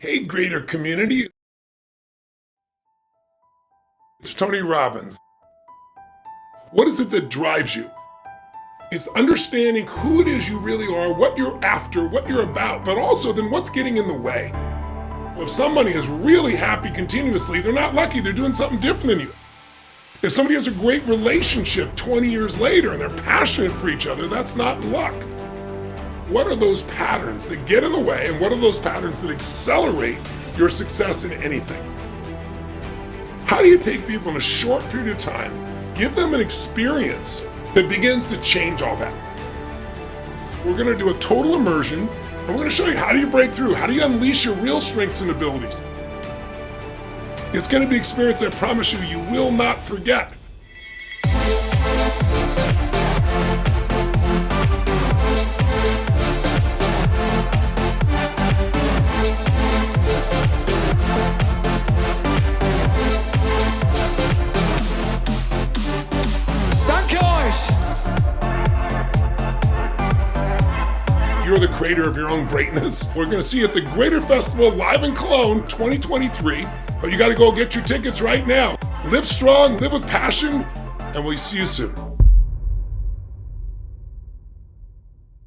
Hey, Greater community. It's Tony Robbins. What is it that drives you? It's understanding who it is you really are, what you're after, what you're about, but also then what's getting in the way. If somebody is really happy continuously, they're not lucky, they're doing something different than you. If somebody has a great relationship 20 years later and they're passionate for each other, that's not luck. What are those patterns that get in the way, and what are those patterns that accelerate your success in anything? How do you take people in a short period of time, give them an experience that begins to change all that? We're going to do a total immersion, and we're going to show you how do you break through, how do you unleash your real strengths and abilities. It's going to be an experience I promise you, you will not forget. You're the creator of your own greatness. We're going to see you at the Greator Festival live in Cologne 2023. But you got to go get your tickets right now. Live strong, live with passion, and we'll see you soon.